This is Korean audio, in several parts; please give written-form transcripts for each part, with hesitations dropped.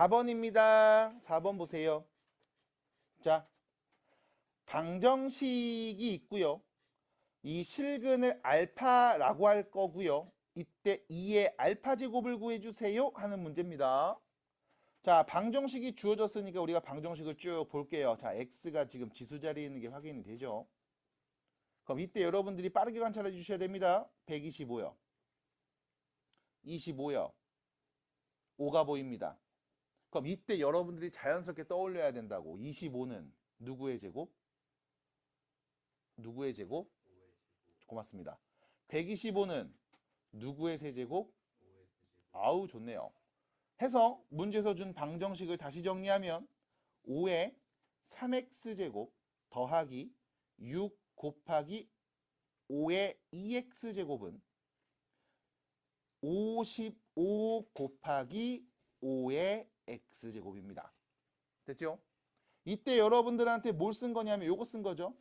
4번입니다. 4번 보세요. 자, 방정식이 있고요. 이 실근을 알파라고 할 거고요. 이때 2의 알파 제곱을 구해주세요 하는 문제입니다. 자, 방정식이 주어졌으니까 우리가 방정식을 쭉 볼게요. 자, x가 지금 지수 자리에 있는 게 확인이 되죠. 그럼 이때 여러분들이 빠르게 관찰해 주셔야 됩니다. 125요. 25요. 5가 보입니다. 그럼 이때 여러분들이 자연스럽게 떠올려야 된다고. 25는 누구의 제곱? 누구의 제곱? 고맙습니다. 125는 누구의 세제곱? 아우, 좋네요. 해서 문제에서 준 방정식을 다시 정리하면 5의 3x제곱 더하기 6 곱하기 5의 2x제곱은 55 곱하기 5의 x제곱입니다. 됐죠? 이때 여러분들한테 뭘 쓴 거냐면 요거 쓴 거죠.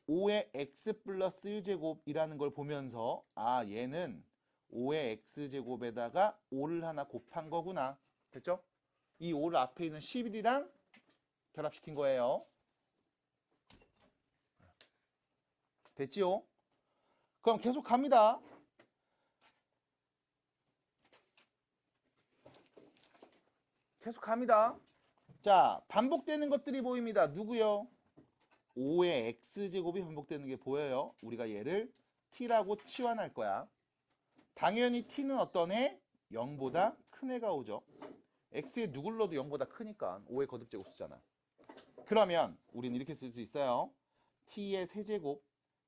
5의 x 플러스 1제곱이라는 걸 보면서 아, 얘는 5의 x제곱에다가 5를 하나 곱한 거구나. 됐죠? 이 5를 앞에 있는 11이랑 결합시킨 거예요. 됐지요? 그럼 계속 갑니다. 계속 갑니다. 자, 반복되는 것들이 보입니다. 누구요? 5의 x제곱이 반복되는 게 보여요. 우리가 얘를 t라고 치환할 거야. 당연히 t는 어떤 애? 0보다 큰 애가 오죠. x에 누굴 넣어도 0보다 크니까 5의 거듭제곱수잖아. 그러면 우리는 이렇게 쓸 수 있어요. t의 세제곱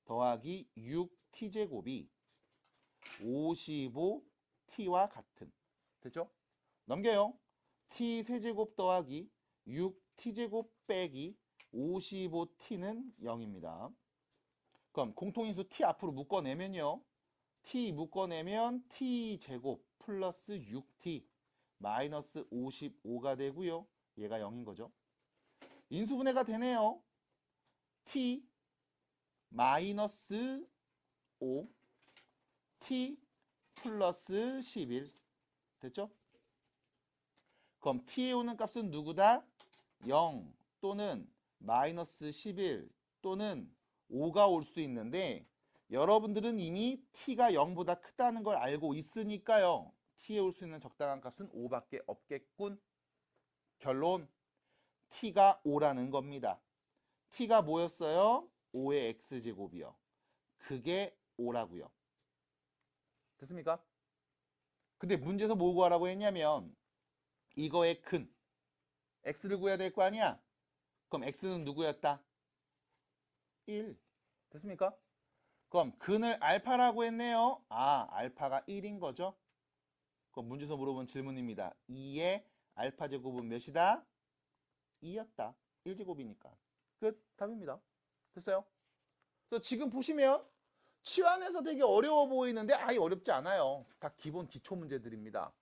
더하기 6t제곱이 55t와 같은. 됐죠? 넘겨요. t 세제곱 더하기 6t제곱 빼기 55t는 0입니다. 그럼 공통인수 t 앞으로 묶어내면요. t 묶어내면 t제곱 플러스 6t 마이너스 55가 되고요. 얘가 0인 거죠. 인수분해가 되네요. t 마이너스 5 t 플러스 11 됐죠? 그럼 t에 오는 값은 누구다? 0 또는 마이너스 11 또는 5가 올 수 있는데 여러분들은 이미 t가 0보다 크다는 걸 알고 있으니까요. t에 올 수 있는 적당한 값은 5밖에 없겠군. 결론 t가 5라는 겁니다. t가 뭐였어요? 5의 x제곱이요. 그게 5라고요. 됐습니까? 근데 문제에서 뭐 구하라고 했냐면 이거의 근 x를 구해야 될 거 아니야? 그럼 x는 누구였다? 1. 됐습니까? 그럼 근을 알파라고 했네요. 아, 알파가 1인 거죠? 그럼 문제에서 물어본 질문입니다. 2의 알파 제곱은 몇이다? 2였다. 1제곱이니까. 끝. 답입니다. 됐어요? 그래서 지금 보시면 치환해서 되게 어려워 보이는데 아예 어렵지 않아요. 다 기본 기초 문제들입니다.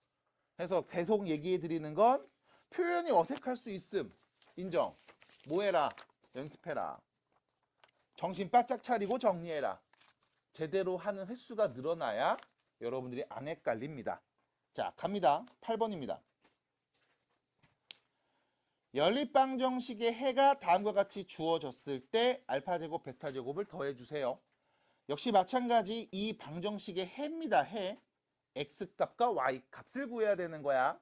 그래서 계속 얘기해 드리는 건 표현이 어색할 수 있음. 인정. 뭐 해라? 연습해라. 정신 바짝 차리고 정리해라. 제대로 하는 횟수가 늘어나야 여러분들이 안 헷갈립니다. 자, 갑니다. 8번입니다. 연립방정식의 해가 다음과 같이 주어졌을 때 알파제곱, 베타제곱을 더해주세요. 역시 마찬가지 이 방정식의 해입니다. 해. x값과 y값을 구해야 되는 거야.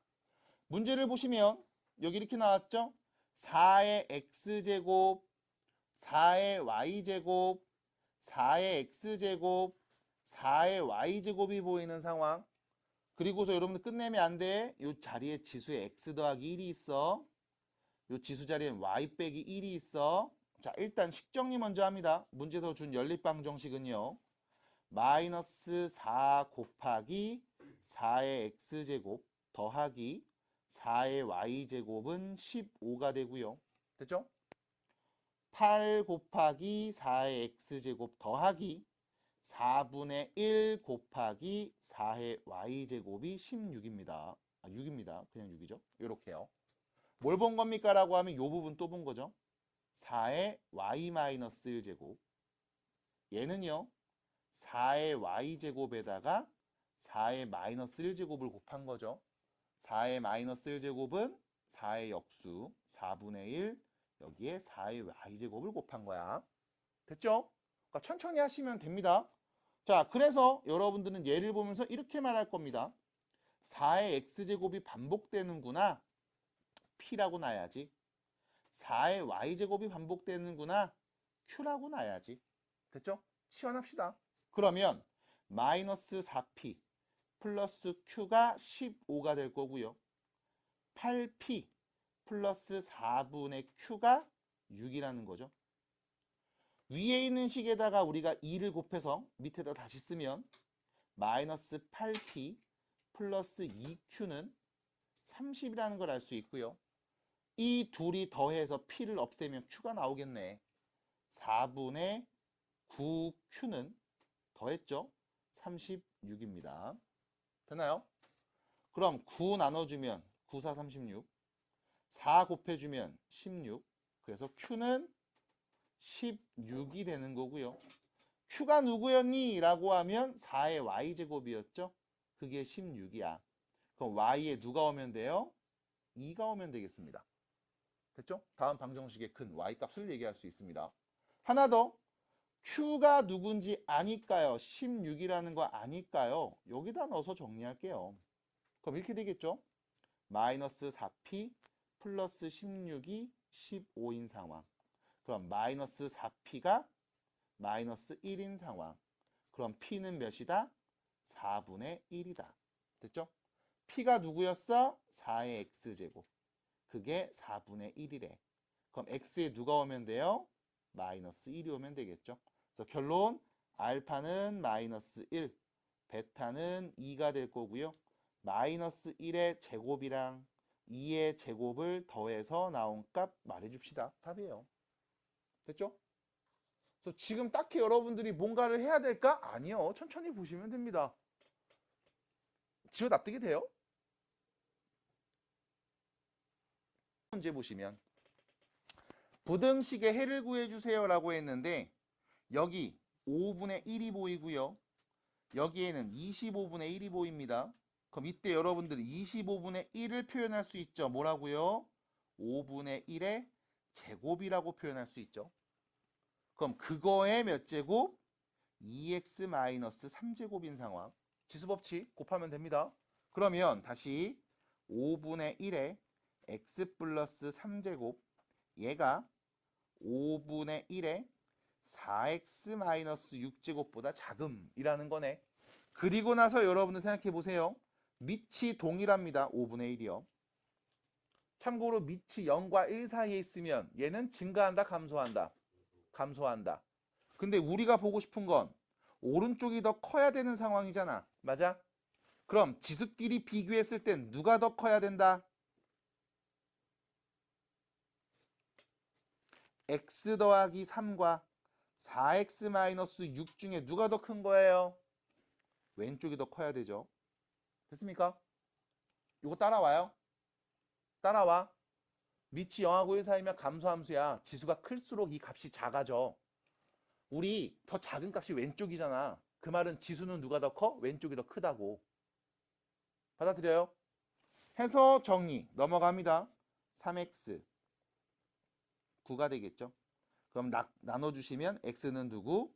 문제를 보시면 여기 이렇게 나왔죠? 4의 x제곱, 4의 y제곱, 4의 x제곱, 4의 y제곱이 보이는 상황. 그리고서 여러분들 끝내면 안 돼. 이 자리에 지수에 x 더하기 1이 있어. 이 지수 자리엔 y 빼기 1이 있어. 자, 일단 식정리 먼저 합니다. 문제에서 준 연립방정식은요. 마이너스 4 곱하기 4의 x제곱 더하기 4의 y제곱은 15가 되고요. 됐죠? 8 곱하기 4의 x제곱 더하기 4분의 1 곱하기 4의 y제곱이 16입니다. 6입니다. 그냥 6이죠. 이렇게요. 뭘 본 겁니까? 라고 하면 이 부분 또 본 거죠. 4의 y-1제곱. 얘는요. 4의 y제곱에다가 4의 마이너스 1제곱을 곱한 거죠. 4의 마이너스 1제곱은 4의 역수 4분의 1 여기에 4의 y제곱을 곱한 거야. 됐죠? 그러니까 천천히 하시면 됩니다. 자, 그래서 여러분들은 예를 보면서 이렇게 말할 겁니다. 4의 x제곱이 반복되는구나. p라고 놔야지. 4의 y제곱이 반복되는구나. q라고 놔야지. 됐죠? 치환합시다. 그러면 마이너스 4p 플러스 q가 15가 될 거고요. 8p 플러스 4분의 q가 6이라는 거죠. 위에 있는 식에다가 우리가 2를 곱해서 밑에다 다시 쓰면 마이너스 8p 플러스 2q는 30이라는 걸 알 수 있고요. 이 둘이 더해서 p를 없애면 q가 나오겠네. 4분의 9q는 더했죠? 36입니다. 되나요? 그럼 9 나눠주면 9, 4, 36 4 곱해주면 16 그래서 q는 16이 되는 거고요. q가 누구였니? 라고 하면 4의 y제곱이었죠? 그게 16이야. 그럼 y에 누가 오면 돼요? 2가 오면 되겠습니다. 됐죠? 다음 방정식의 큰 y값을 얘기할 수 있습니다. 하나 더. q가 누군지 아니까요? 16이라는 거 아니까요? 여기다 넣어서 정리할게요. 그럼 이렇게 되겠죠? 마이너스 4p 플러스 16이 15인 상황. 그럼 마이너스 4p가 마이너스 1인 상황. 그럼 p는 몇이다? 4분의 1이다. 됐죠? p가 누구였어? 4의 x제곱. 그게 4분의 1이래. 그럼 x에 누가 오면 돼요? 마이너스 1이 오면 되겠죠. 그래서 결론 알파는 마이너스 1, 베타는 2가 될 거고요. 마이너스 1의 제곱이랑 2의 제곱을 더해서 나온 값 말해줍시다. 답이에요. 됐죠? 그래서 지금 딱히 여러분들이 뭔가를 해야 될까? 아니요. 천천히 보시면 됩니다. 지워 납득이 돼요? 문제 보시면 부등식의 해를 구해주세요 라고 했는데 여기 5분의 1이 보이고요. 여기에는 25분의 1이 보입니다. 그럼 이때 여러분들이 25분의 1을 표현할 수 있죠. 뭐라고요? 5분의 1의 제곱이라고 표현할 수 있죠. 그럼 그거의 몇 제곱? 2x-3제곱인 상황. 지수법칙 곱하면 됩니다. 그러면 다시 5분의 1에 x 플러스 3제곱 얘가 5분의 1에 4x-6제곱보다 작음이라는 거네. 그리고 나서 여러분들 생각해 보세요. 밑이 동일합니다. 5분의 1이요. 참고로 밑이 0과 1 사이에 있으면 얘는 증가한다, 감소한다? 감소한다. 근데 우리가 보고 싶은 건 오른쪽이 더 커야 되는 상황이잖아. 맞아? 그럼 지수끼리 비교했을 땐 누가 더 커야 된다? x 더하기 3과 4x-6 중에 누가 더 큰 거예요? 왼쪽이 더 커야 되죠. 됐습니까? 이거 따라와요? 따라와. 밑이 0하고 1 사이면 감소함수야. 지수가 클수록 이 값이 작아져. 우리 더 작은 값이 왼쪽이잖아. 그 말은 지수는 누가 더 커? 왼쪽이 더 크다고. 받아들여요? 해서 정리 넘어갑니다. 3x 9가 되겠죠. 그럼 나눠주시면 x는 누구?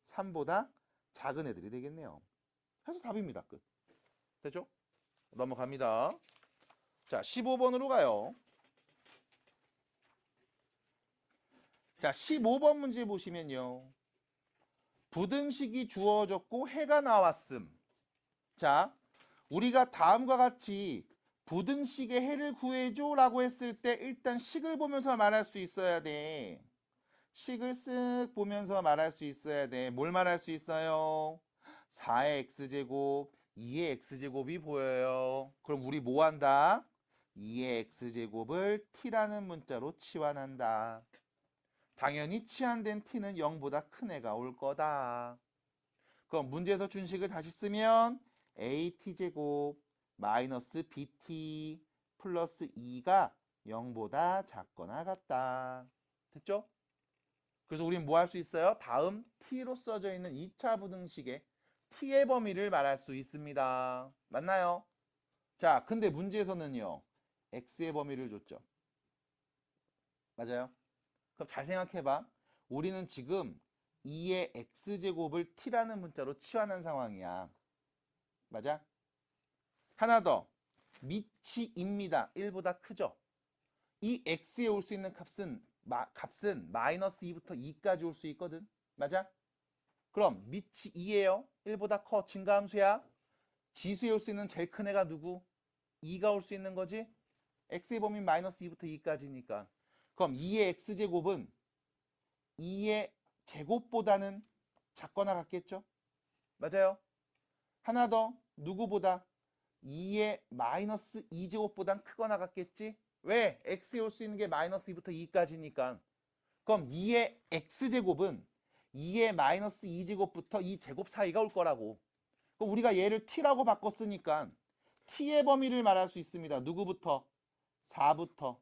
3보다 작은 애들이 되겠네요. 해서 답입니다. 끝. 됐죠? 넘어갑니다. 자, 15번으로 가요. 자, 15번 문제 보시면요. 부등식이 주어졌고 해가 나왔음. 자, 우리가 다음과 같이 부등식의 해를 구해줘 라고 했을 때 일단 식을 보면서 말할 수 있어야 돼. 식을 쓱 보면서 말할 수 있어야 돼. 뭘 말할 수 있어요? 4의 x제곱, 2의 x제곱이 보여요. 그럼 우리 뭐 한다? 2의 x제곱을 t라는 문자로 치환한다. 당연히 치환된 t는 0보다 큰 애가 올 거다. 그럼 문제에서 준 식을 다시 쓰면 at제곱 마이너스 bt 플러스 2가 0보다 작거나 같다. 됐죠? 그래서 우리는 뭐 할 수 있어요? 다음 t로 써져 있는 2차 부등식의 t의 범위를 말할 수 있습니다. 맞나요? 자, 근데 문제에서는요. x의 범위를 줬죠. 맞아요? 그럼 잘 생각해봐. 우리는 지금 2의 x제곱을 t라는 문자로 치환한 상황이야. 맞아? 하나 더. 미치입니다. 1보다 크죠? 이 x에 올 수 있는 값은 마이너스 2부터 2까지 올 수 있거든. 맞아? 그럼 미치 2예요. 1보다 커. 증가함수야. 지수에 올 수 있는 제일 큰 애가 누구? 2가 올 수 있는 거지? x의 범위 마이너스 2부터 2까지니까. 그럼 2의 x제곱은 2의 제곱보다는 작거나 같겠죠? 맞아요? 하나 더. 누구보다? 2의 마이너스 2제곱보단 크거나 같겠지? 왜? x에 올 수 있는 게 마이너스 2부터 2까지니까. 그럼 2의 x제곱은 2의 마이너스 2제곱부터 2제곱 사이가 올 거라고. 그럼 우리가 얘를 t라고 바꿨으니까 t의 범위를 말할 수 있습니다. 누구부터? 4부터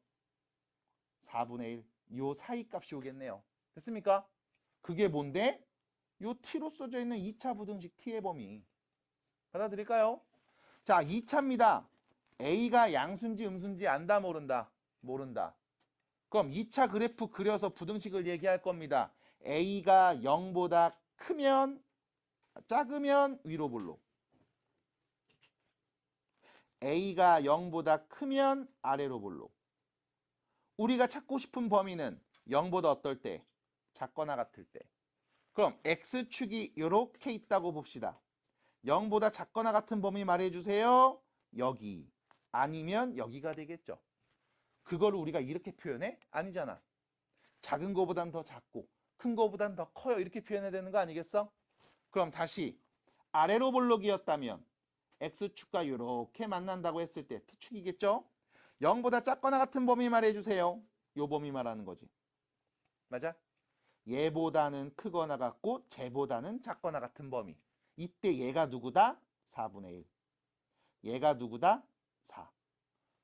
4분의 1. 요 사이 값이 오겠네요. 됐습니까? 그게 뭔데? 요 t로 써져 있는 2차 부등식 t의 범위. 받아들일까요? 자, 2차입니다. A가 양수인지 음수인지 안다 모른다? 모른다. 그럼 2차 그래프 그려서 부등식을 얘기할 겁니다. A가 0보다 크면 작으면 위로 볼록. A가 0보다 크면 아래로 볼록. 우리가 찾고 싶은 범위는 0보다 어떨 때? 작거나 같을 때. 그럼 X축이 이렇게 있다고 봅시다. 0보다 작거나 같은 범위 말해주세요. 여기. 아니면 여기가 되겠죠. 그거를 우리가 이렇게 표현해? 아니잖아. 작은 거보단 더 작고 큰 거보단 더 커요. 이렇게 표현해야 되는 거 아니겠어? 그럼 다시 아래로 볼록이었다면 X축과 이렇게 만난다고 했을 때 T축이겠죠? 0보다 작거나 같은 범위 말해주세요. 요 범위 말하는 거지. 맞아? 얘보다는 크거나 같고 쟤보다는 작거나 같은 범위. 이때 얘가 누구다? 4분의 1. 얘가 누구다? 4.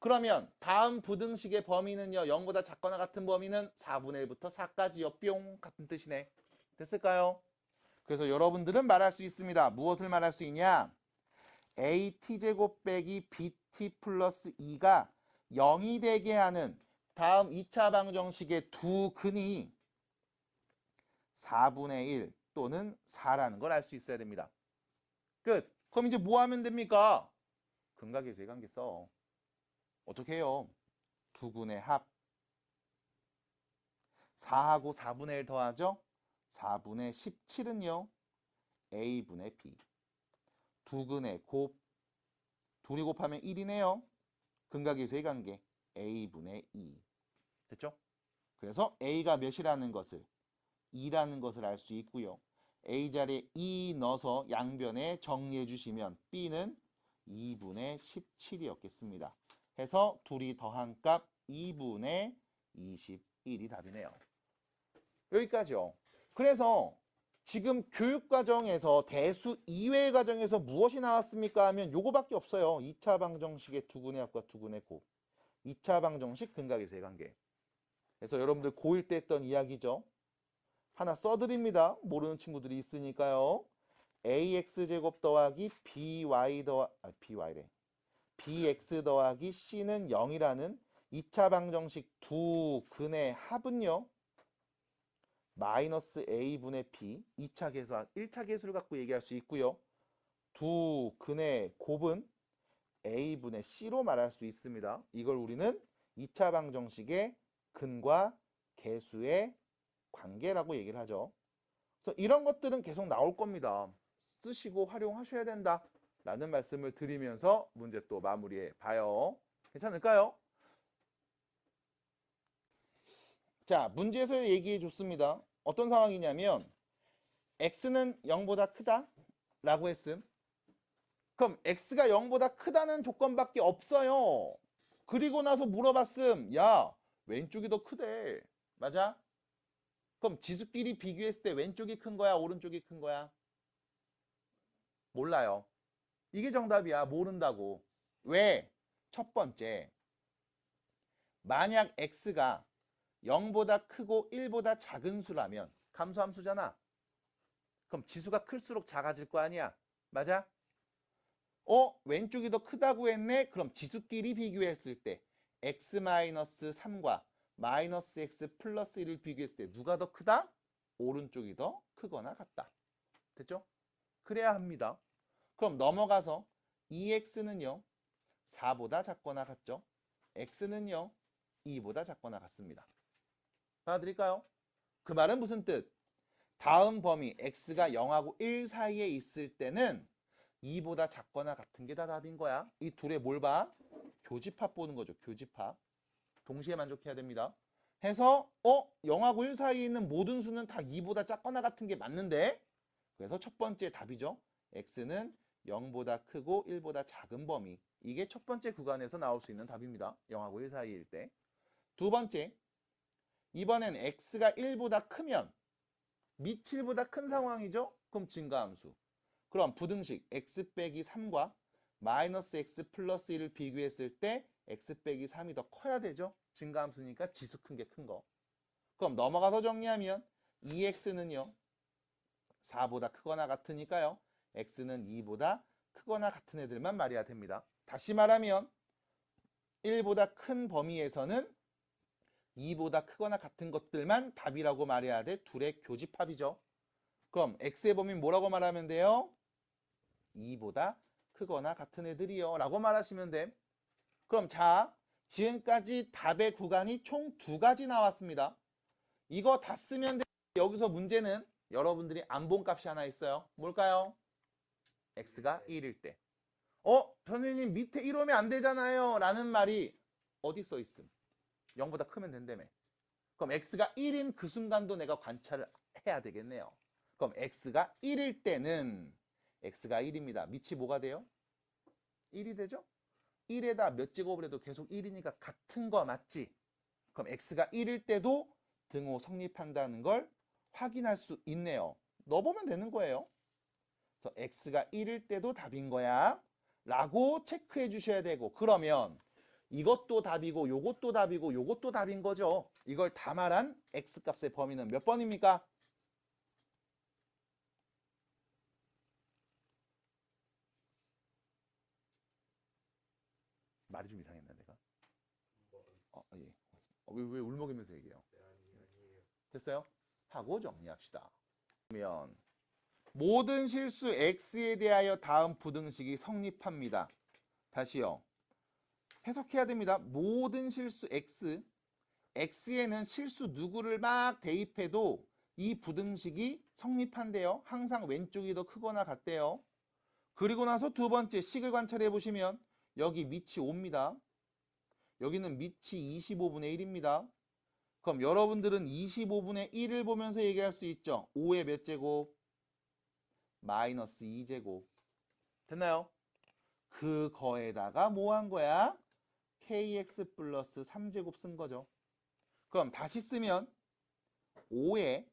그러면 다음 부등식의 범위는요. 0보다 작거나 같은 범위는 4분의 1부터 4까지요. 뿅 같은 뜻이네. 됐을까요? 그래서 여러분들은 말할 수 있습니다. 무엇을 말할 수 있냐? AT제곱 빼기 BT 플러스 2가 0이 되게 하는 다음 2차 방정식의 두 근이 4분의 1 또는 4라는 걸 알 수 있어야 됩니다. 끝. 그럼 이제 뭐 하면 됩니까? 근각의 관계 써. 어떻게 해요? 두 근의 합. 4하고 4분의 1 더하죠? 4분의 17은요. A분의 B. 두 근의 곱. 둘이 곱하면 1이네요. 근각의 관계. A분의 2. 됐죠? 그래서 A가 몇이라는 것을 2라는 것을 알 수 있고요. A 자리에 2 넣어서 양변에 정리해 주시면 B는 2분의 17이었겠습니다. 해서 둘이 더한 값 2분의 21이 답이네요. 여기까지요. 그래서 지금 교육과정에서 대수 이외의 과정에서 무엇이 나왔습니까 하면 요거밖에 없어요. 2차 방정식의 두근의 합과 두근의 곱. 2차 방정식 근각의 관계. 그래서 여러분들 고1 때 했던 이야기죠. 하나 써드립니다. 모르는 친구들이 있으니까요. AX제곱 더하기 BX 더하기 C는 0이라는 2차 방정식 두 근의 합은요. 마이너스 A분의 B 2차 계수, 1차 계수를 갖고 얘기할 수 있고요. 두 근의 곱은 A분의 C로 말할 수 있습니다. 이걸 우리는 2차 방정식의 근과 계수의 관계라고 얘기를 하죠. 그래서 이런 것들은 계속 나올 겁니다. 쓰시고 활용하셔야 된다 라는 말씀을 드리면서 문제 또 마무리해 봐요. 괜찮을까요? 자, 문제에서 얘기해 줬습니다. 어떤 상황이냐면 x는 0보다 크다 라고 했음. 그럼 x가 0보다 크다는 조건밖에 없어요. 그리고 나서 물어봤음. 야, 왼쪽이 더 크대. 맞아? 그럼 지수끼리 비교했을 때 왼쪽이 큰 거야? 오른쪽이 큰 거야? 몰라요. 이게 정답이야. 모른다고. 왜? 첫 번째, 만약 x가 0보다 크고 1보다 작은 수라면 감소함수잖아. 그럼 지수가 클수록 작아질 거 아니야. 맞아? 왼쪽이 더 크다고 했네? 그럼 지수끼리 비교했을 때 x-3과 마이너스 x 플러스 1을 비교했을 때 누가 더 크다? 오른쪽이 더 크거나 같다. 됐죠? 그래야 합니다. 그럼 넘어가서 2x는요 4보다 작거나 같죠? x는요 2보다 작거나 같습니다. 받아들일까요? 그 말은 무슨 뜻? 다음 범위 x가 0하고 1 사이에 있을 때는 2보다 작거나 같은 게 다 답인 거야. 이 둘의 뭘 봐? 교집합 보는 거죠. 교집합. 동시에 만족해야 됩니다. 해서 0하고 1 사이에 있는 모든 수는 다 2보다 작거나 같은 게 맞는데, 그래서 첫 번째 답이죠. x는 0보다 크고 1보다 작은 범위. 이게 첫 번째 구간에서 나올 수 있는 답입니다. 0하고 1 사이일 때. 두 번째, 이번엔 x가 1보다 크면 밑 7보다 큰 상황이죠. 그럼 증가함수. 그럼 부등식 x 빼기 3과 마이너스 x 플러스 1을 비교했을 때 x 빼기 3이 더 커야 되죠. 증가함수니까 지수 큰 게 큰 거. 그럼 넘어가서 정리하면 2x는요 4보다 크거나 같으니까요 x는 2보다 크거나 같은 애들만 말해야 됩니다. 다시 말하면 1보다 큰 범위에서는 2보다 크거나 같은 것들만 답이라고 말해야 돼. 둘의 교집합이죠. 그럼 x의 범위 뭐라고 말하면 돼요? 2보다 크거나 같은 애들이요 라고 말하시면 돼. 그럼 자, 지금까지 답의 구간이 총 2가지 나왔습니다. 이거 다 쓰면 돼. 여기서 문제는 여러분들이 안 본 값이 하나 있어요. 뭘까요? x가 1일 때. 선생님 밑에 1 오면 안 되잖아요 라는 말이 어디 써 있음? 0보다 크면 된다며. 그럼 x가 1인 그 순간도 내가 관찰을 해야 되겠네요. 그럼 x가 1일 때는 x가 1입니다. 밑이 뭐가 돼요? 1이 되죠? 1에다 몇 제곱을 해도 계속 1이니까 같은 거 맞지? 그럼 x가 1일 때도 등호 성립한다는 걸 확인할 수 있네요. 넣어보면 되는 거예요. 그래서 x가 1일 때도 답인 거야 라고 체크해 주셔야 되고, 그러면 이것도 답이고 요것도 답이고 요것도 답인 거죠. 이걸 다 말한 x값의 범위는 몇 번입니까? 말이 좀 이상했나 내가? 예. 왜 울먹이면서 얘기해요? 됐어요? 하고 정리합시다. 그러면 모든 실수 x에 대하여 다음 부등식이 성립합니다. 다시요. 해석해야 됩니다. 모든 실수 x에는 실수 누구를 막 대입해도 이 부등식이 성립한대요. 항상 왼쪽이 더 크거나 같대요. 그리고 나서 두 번째 식을 관찰해 보시면 여기 밑이 5입니다. 여기는 밑이 25분의 1입니다. 그럼 여러분들은 25분의 1을 보면서 얘기할 수 있죠. 5의 몇 제곱? 마이너스 2제곱. 됐나요? 그거에다가 뭐 한 거야? kx 플러스 3제곱 쓴 거죠. 그럼 다시 쓰면 5에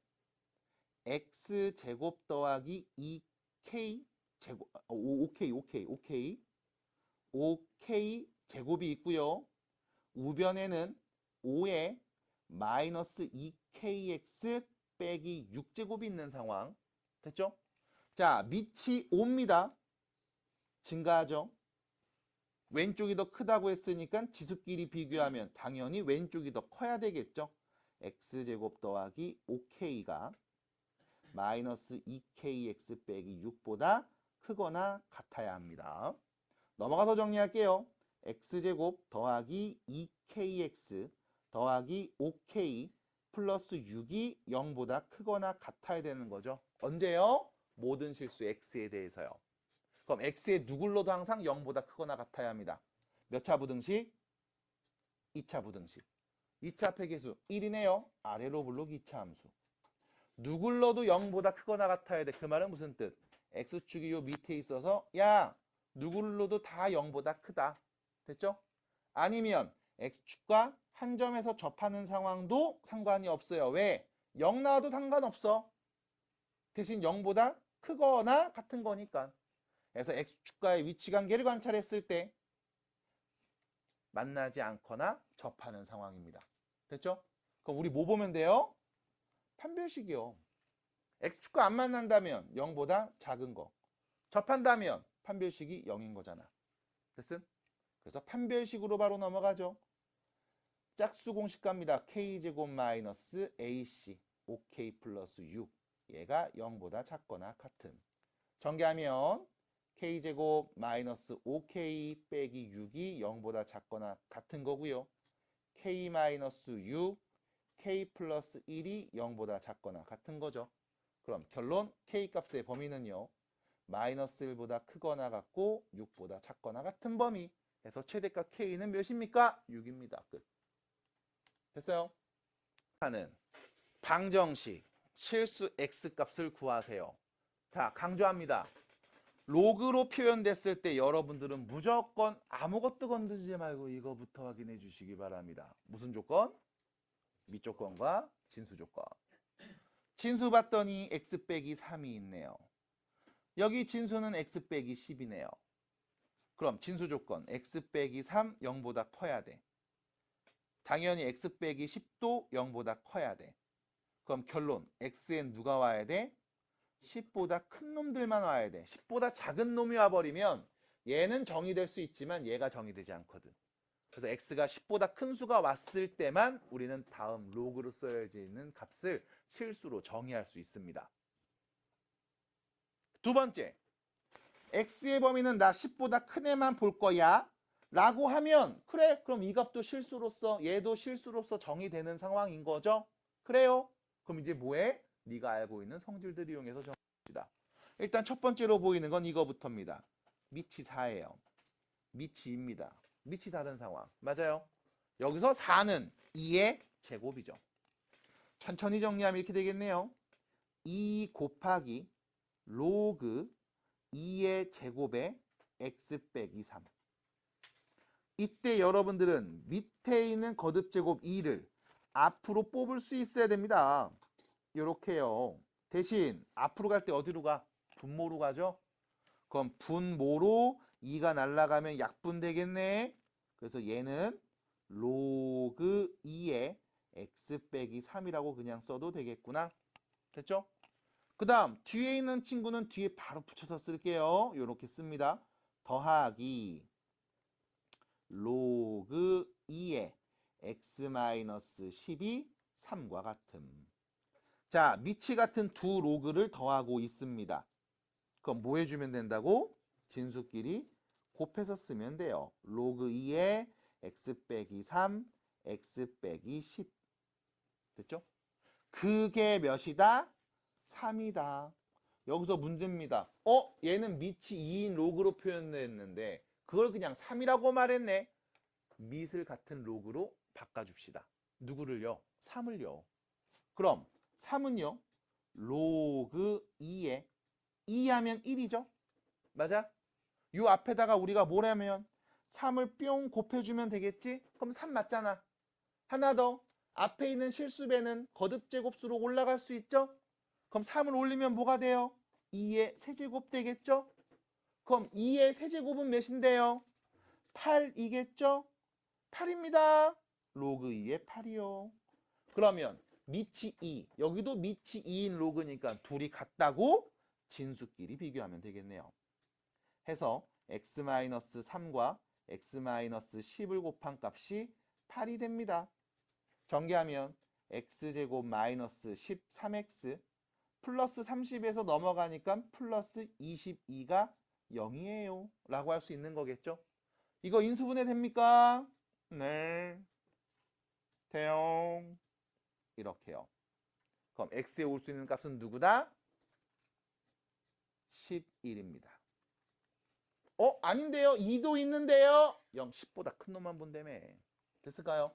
x제곱 더하기 2k 제곱, 5k 제곱이 있고요. 우변에는 5에 마이너스 2kx 빼기 6제곱이 있는 상황. 됐죠? 자, 밑이 5입니다. 증가하죠? 왼쪽이 더 크다고 했으니까 지수끼리 비교하면 당연히 왼쪽이 더 커야 되겠죠? x제곱 더하기 5k가 마이너스 2kx 빼기 6보다 크거나 같아야 합니다. 넘어가서 정리할게요. x제곱 더하기 2kx 더하기 5k 플러스 6이 0보다 크거나 같아야 되는 거죠. 언제요? 모든 실수 x에 대해서요. 그럼 x의 누굴로도 항상 0보다 크거나 같아야 합니다. 몇 차 부등식? 2차 부등식. 2차 폐계수 1이네요. 아래로 블록 2차 함수. 누굴로도 0보다 크거나 같아야 돼. 그 말은 무슨 뜻? x축이 요 밑에 있어서 야, 누굴로도 다 0보다 크다. 됐죠? 아니면 x축과 한 점에서 접하는 상황도 상관이 없어요. 왜? 0 나와도 상관없어. 대신 0보다 크거나 같은 거니까. 그래서 x축과의 위치관계를 관찰했을 때 만나지 않거나 접하는 상황입니다. 됐죠? 그럼 우리 뭐 보면 돼요? 판별식이요. x축과 안 만난다면 0보다 작은 거. 접한다면 판별식이 0인 거잖아. 됐음? 그래서 판별식으로 바로 넘어가죠. 짝수 공식 갑니다. k제곱 마이너스 ac 5k 플러스 6 얘가 0보다 작거나 같음. 전개하면 k제곱 마이너스 5k 빼기 6이 0보다 작거나 같은 거고요. k 마이너스 6, k 플러스 1이 0보다 작거나 같은 거죠. 그럼 결론 k 값의 범위는요. 마이너스 1보다 크거나 같고 6보다 작거나 같은 범위. 해서 최대값 k는 몇입니까? 6입니다. 끝. 됐어요? 하는 방정식 실수 x 값을 구하세요. 자, 강조합니다. 로그로 표현됐을 때 여러분들은 무조건 아무것도 건드리지 말고 이거부터 확인해 주시기 바랍니다. 무슨 조건? 밑조건과 진수 조건. 진수 봤더니 x 빼기 3이 있네요. 여기 진수는 x 빼기 10이네요. 그럼 진수 조건 x 빼기 3 0보다 커야 돼. 당연히 x 빼기 10도 0보다 커야 돼. 그럼 결론 x엔 누가 와야 돼? 10보다 큰 놈들만 와야 돼. 10보다 작은 놈이 와버리면 얘는 정의될 수 있지만 얘가 정의되지 않거든. 그래서 x가 10보다 큰 수가 왔을 때만 우리는 다음 로그로 써야지 있는 값을 실수로 정의할 수 있습니다. 두 번째, x의 범위는 나 10보다 큰 애만 볼 거야 라고 하면 그래, 그럼 이 값도 실수로서 얘도 실수로서 정의되는 상황인 거죠. 그래요? 그럼 이제 뭐해? 네가 알고 있는 성질들 이용해서 정합시다. 일단 첫 번째로 보이는 건 이거부터입니다. 밑이 4예요. 밑이 2입니다. 밑이 다른 상황. 맞아요? 여기서 4는 2의 제곱이죠. 천천히 정리하면 이렇게 되겠네요. 2 곱하기 로그 2의 제곱에 x 빼기 3. 이때 여러분들은 밑에 있는 거듭제곱 2를 앞으로 뽑을 수 있어야 됩니다. 이렇게요. 대신 앞으로 갈 때 어디로 가? 분모로 가죠. 그럼 분모로 2가 날아가면 약분되겠네. 그래서 얘는 로그 2의 x 빼기 3이라고 그냥 써도 되겠구나. 됐죠? 그 다음 뒤에 있는 친구는 뒤에 바로 붙여서 쓸게요. 이렇게 씁니다. 더하기 로그 2의 x-10이 3과 같음. 자, 밑이 같은 두 로그를 더하고 있습니다. 그럼 뭐 해주면 된다고? 진수끼리 곱해서 쓰면 돼요. 로그 2의 x 빼기 3, x 빼기 10. 됐죠? 그게 몇이다? 3이다. 여기서 문제입니다. 얘는 밑이 2인 로그로 표현했는데 그걸 그냥 3이라고 말했네. 밑을 같은 로그로 바꿔줍시다. 누구를요? 3을요. 그럼 3은요? 로그 2에 2 하면 1이죠? 맞아? 요 앞에다가 우리가 뭘 하면 3을 뿅 곱해주면 되겠지? 그럼 3 맞잖아. 하나 더. 앞에 있는 실수배는 거듭제곱수로 올라갈 수 있죠? 그럼 3을 올리면 뭐가 돼요? 2의 세제곱 되겠죠? 그럼 2의 세제곱은 몇인데요? 8이겠죠? 8입니다. 로그 2의 8이요. 그러면 밑이 2, 여기도 밑이 2인 로그니까 둘이 같다고 진수끼리 비교하면 되겠네요. 해서 x-3과 x-10을 곱한 값이 8이 됩니다. 전개하면 x제곱 마이너스 13x 플러스 30에서 넘어가니까 플러스 22가 0이에요 라고 할 수 있는 거겠죠. 이거 인수분해 됩니까? 네. 돼요. 이렇게요. 그럼 x에 올 수 있는 값은 누구다? 11입니다. 아닌데요. 2도 있는데요. 0, 10보다 큰 놈만 본다며. 됐을까요?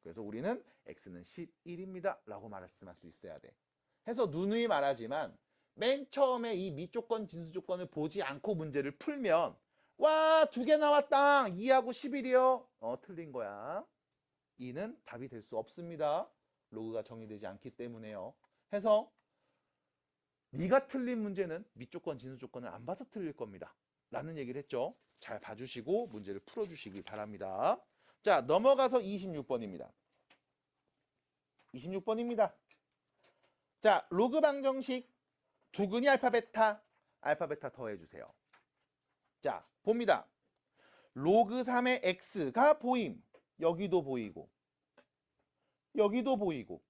그래서 우리는 x는 11입니다. 라고 말씀할 수 있어야 돼. 해서 누누이 말하지만 맨 처음에 이 밑조건, 진수조건을 보지 않고 문제를 풀면 와, 2개 나왔다. 2하고 11이요. 틀린 거야. 2는 답이 될 수 없습니다. 로그가 정의되지 않기 때문에요. 해서 네가 틀린 문제는 밑조건, 진수조건을 안 봐서 틀릴 겁니다. 라는 얘기를 했죠. 잘 봐주시고 문제를 풀어주시기 바랍니다. 자, 넘어가서 26번입니다. 26번입니다. 자, 로그 방정식 두근이 알파 베타 더해주세요. 자, 봅니다. 로그 3의 x가 보임. 여기도 보이고 여기도 보이고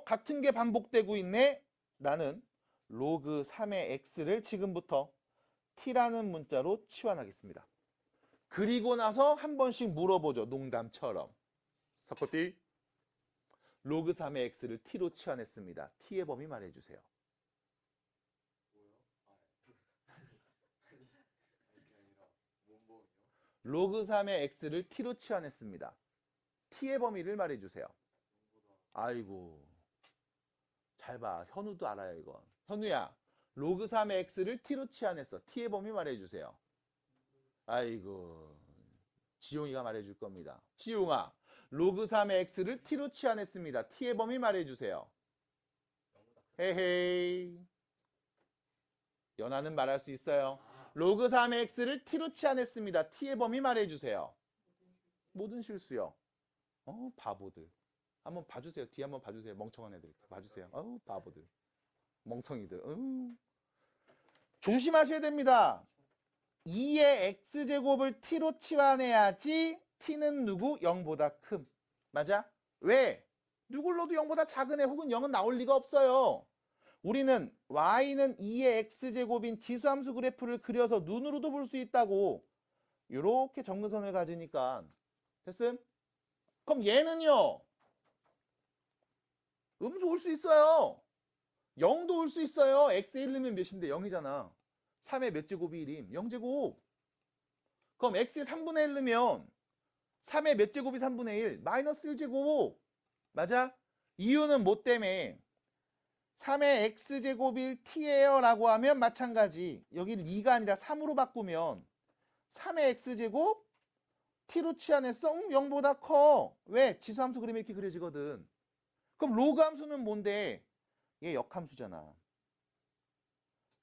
같은 게 반복되고 있네. 나는 로그 3의 x를 지금부터 t라는 문자로 치환하겠습니다. 그리고 나서 한 번씩 물어보죠. 농담처럼. 석고띠 로그 3의 x를 t로 치환했습니다. t의 범위 말해주세요. 로그 3의 x를 t로 치환했습니다. t의 범위를 말해주세요. 아이고 잘 봐. 현우도 알아요 이건. 현우야 로그 3의 x를 t로 치환했어. t의 범위 말해주세요. 아이고 지용이가 말해줄 겁니다. 지용아 로그 3의 x를 t로 치환했습니다. t의 범위 말해주세요. 헤헤이 연아는 말할 수 있어요. 로그 3의 x를 t로 치환했습니다. t의 범위 말해주세요. 모든 실수요. 바보들. 한번 봐주세요. 뒤에 한번 봐주세요. 멍청한 애들. 봐주세요. 바보들. 멍청이들. 조심하셔야 됩니다. 2의 x제곱을 t로 치환해야지 t는 누구? 0보다 큼. 맞아? 왜? 누굴 넣어도 0보다 작은 애 혹은 0은 나올 리가 없어요. 우리는 y는 2의 x제곱인 지수함수 그래프를 그려서 눈으로도 볼 수 있다고. 이렇게 점근선을 가지니까 됐음? 그럼 얘는요. 음수 올 수 있어요. 0도 올 수 있어요. x에 1넣으면 몇인데 0이잖아. 3의 몇 제곱이 1임? 0제곱. 그럼 x에 3분의 1 넣으면 3의 몇 제곱이 3분의 1? 마이너스 1제곱. 맞아? 이유는 뭐 때문에? 3의 x제곱일 t예요 라고 하면 마찬가지. 여기를 2가 아니라 3으로 바꾸면 3의 x제곱 t로 치환했어? 0보다 커. 왜? 지수함수 그림이 이렇게 그려지거든. 그럼 로그 함수는 뭔데? 얘 역함수잖아.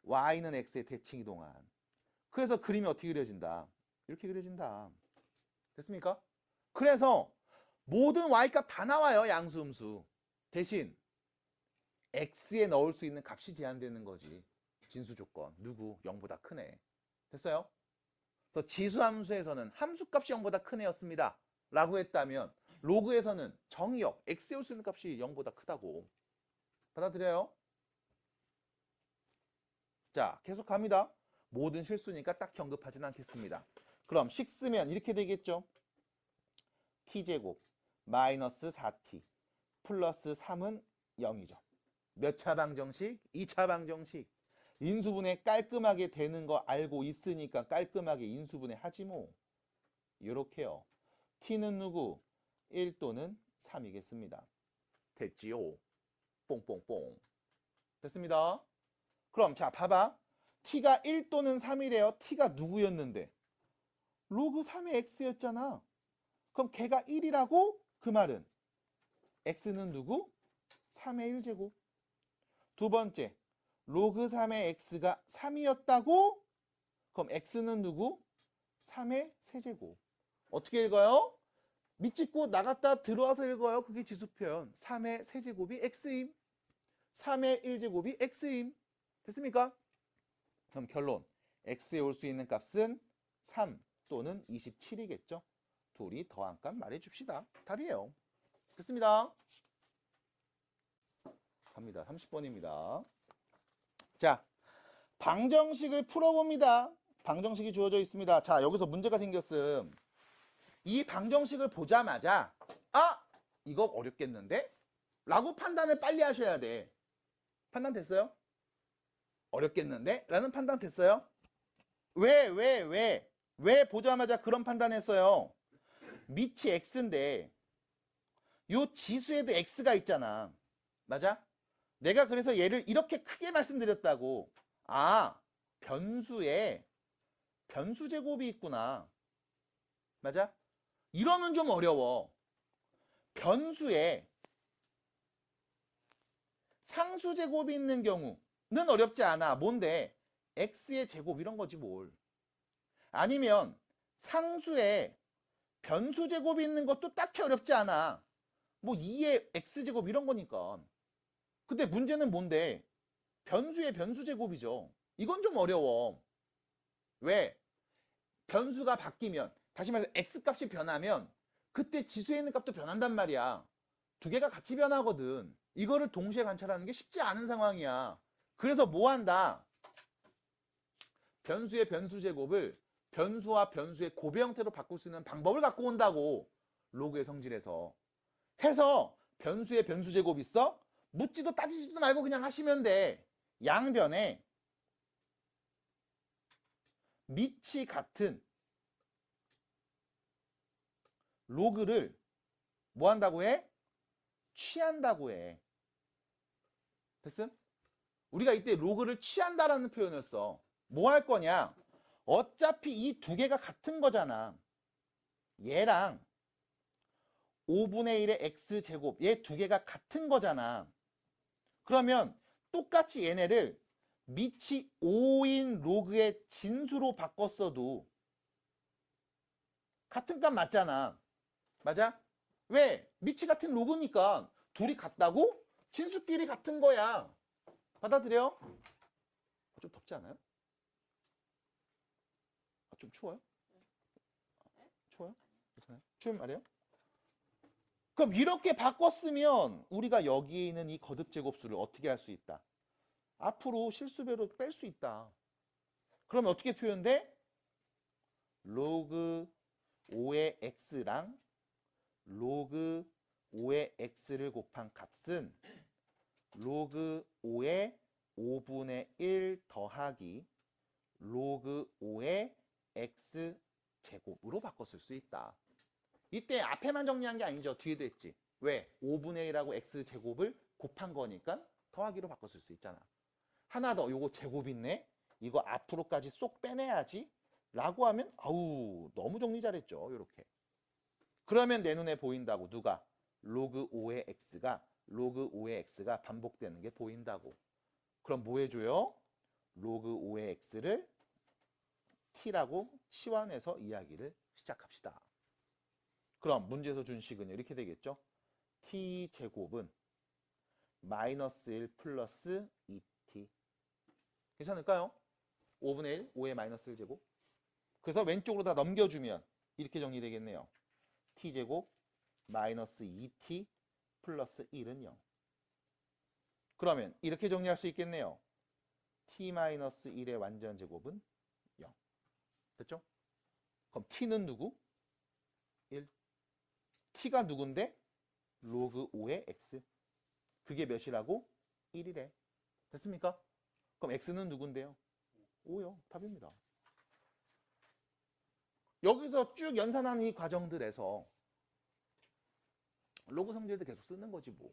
y는 x의 대칭이동안. 그래서 그림이 어떻게 그려진다? 이렇게 그려진다. 됐습니까? 그래서 모든 y값 다 나와요. 양수, 음수. 대신 x에 넣을 수 있는 값이 제한되는 거지. 진수 조건. 누구? 0보다 큰 애. 됐어요? 그래서 지수함수에서는 함수값이 0보다 큰 애였습니다. 라고 했다면 로그에서는 정의역, x에 올 수 있는 값이 0보다 크다고. 받아들여요? 자, 계속 갑니다. 모든 실수니까 딱 언급하진 않겠습니다. 그럼 식 쓰면 이렇게 되겠죠? t제곱 마이너스 4t 플러스 3은 0이죠. 몇 차 방정식? 2차 방정식. 인수분해 깔끔하게 되는 거 알고 있으니까 깔끔하게 인수분해 하지 뭐. 요렇게요. t는 누구? 1 또는 3이겠습니다. 됐지요? 뽕뽕뽕. 됐습니다. 그럼 자 봐봐. t가 1 또는 3이래요. t가 누구였는데? 로그 3의 x였잖아. 그럼 걔가 1이라고? 그 말은 x는 누구? 3의 1제곱. 두 번째, 로그 3의 x가 3이었다고? 그럼 x는 누구? 3의 세제곱. 어떻게 읽어요? 밑짚고 나갔다 들어와서 읽어요. 그게 지수표현. 3의 세제곱이 x임. 3의 1제곱이 x임. 됐습니까? 그럼 결론. x에 올 수 있는 값은 3 또는 27이겠죠. 둘이 더한 값 말해줍시다. 답이에요. 됐습니다. 갑니다. 30번입니다. 자, 방정식을 풀어봅니다. 방정식이 주어져 있습니다. 자, 여기서 문제가 생겼음. 이 방정식을 보자마자 이거 어렵겠는데? 라고 판단을 빨리 하셔야 돼. 판단 됐어요? 어렵겠는데? 라는 판단 됐어요? 왜 보자마자 그런 판단했어요? 밑이 x인데 요 지수에도 x가 있잖아. 맞아? 내가 그래서 얘를 이렇게 크게 말씀드렸다고. 변수에 변수 제곱이 있구나. 맞아? 이러면 좀 어려워. 변수에 상수 제곱이 있는 경우는 어렵지 않아. 뭔데? x의 제곱 이런 거지 뭘. 아니면 상수에 변수 제곱이 있는 것도 딱히 어렵지 않아. 뭐 2의 x제곱 이런 거니까. 근데 문제는 뭔데? 변수의 변수 제곱이죠. 이건 좀 어려워. 왜? 변수가 바뀌면, 다시 말해서 x값이 변하면 그때 지수에 있는 값도 변한단 말이야. 두 개가 같이 변하거든. 이거를 동시에 관찰하는 게 쉽지 않은 상황이야. 그래서 뭐 한다? 변수의 변수 제곱을 변수와 변수의 곱의 형태로 바꿀 수 있는 방법을 갖고 온다고. 로그의 성질에서. 해서 변수의 변수 제곱 있어? 묻지도 따지지도 말고 그냥 하시면 돼. 양변에 밑이 같은 로그를 뭐 한다고 해? 취한다고 해. 됐음? 우리가 이때 로그를 취한다라는 표현을 써. 뭐 할 거냐? 어차피 이 두 개가 같은 거잖아. 얘랑 5분의 1의 x제곱, 얘 두 개가 같은 거잖아. 그러면 똑같이 얘네를 밑이 5인 로그의 진수로 바꿨어도 같은 값 맞잖아. 맞아? 왜? 밑이 같은 로그니까 둘이 같다고? 진수끼리 같은 거야. 받아들여? 좀 덥지 않아요? 좀 추워요? 추워요? 괜찮아요? 추운 말이에요? 그럼 이렇게 바꿨으면 우리가 여기에 있는 이 거듭 제곱수를 어떻게 할 수 있다? 앞으로 실수배로 뺄 수 있다. 그러면 어떻게 표현돼? 로그 5의 x랑 로그 5의 x를 곱한 값은 로그 5의 5분의 1 더하기 로그 5의 x제곱으로 바꿨을 수 있다. 이때 앞에만 정리한 게 아니죠. 뒤에도 했지. 왜? 5분의 1하고 x제곱을 곱한 거니까 더하기로 바꿨을 수 있잖아. 하나 더, 요거 제곱 있네. 이거 앞으로까지 쏙 빼내야지 라고 하면 아우 너무 정리 잘했죠. 요렇게. 그러면 내 눈에 보인다고. 누가? 로그 5의 x가 반복되는 게 보인다고. 그럼 뭐 해줘요? 로그 5의 x를 t라고 치환해서 이야기를 시작합시다. 그럼 문제에서 준 식은 이렇게 되겠죠. t제곱은 마이너스 1 플러스 2t. 괜찮을까요? 5분의 1, 5의 마이너스 1제곱. 그래서 왼쪽으로 다 넘겨주면 이렇게 정리되겠네요. t제곱 마이너스 2t 플러스 1은 0. 그러면 이렇게 정리할 수 있겠네요. t 마이너스 1의 완전 제곱은 0. 됐죠? 그럼 t는 누구? 1. t가 누군데? 로그 5의 x. 그게 몇이라고? 1이래. 됐습니까? 그럼 x는 누군데요? 5요. 답입니다. 여기서 쭉 연산하는 이 과정들에서 로그 성질도 계속 쓰는 거지 뭐.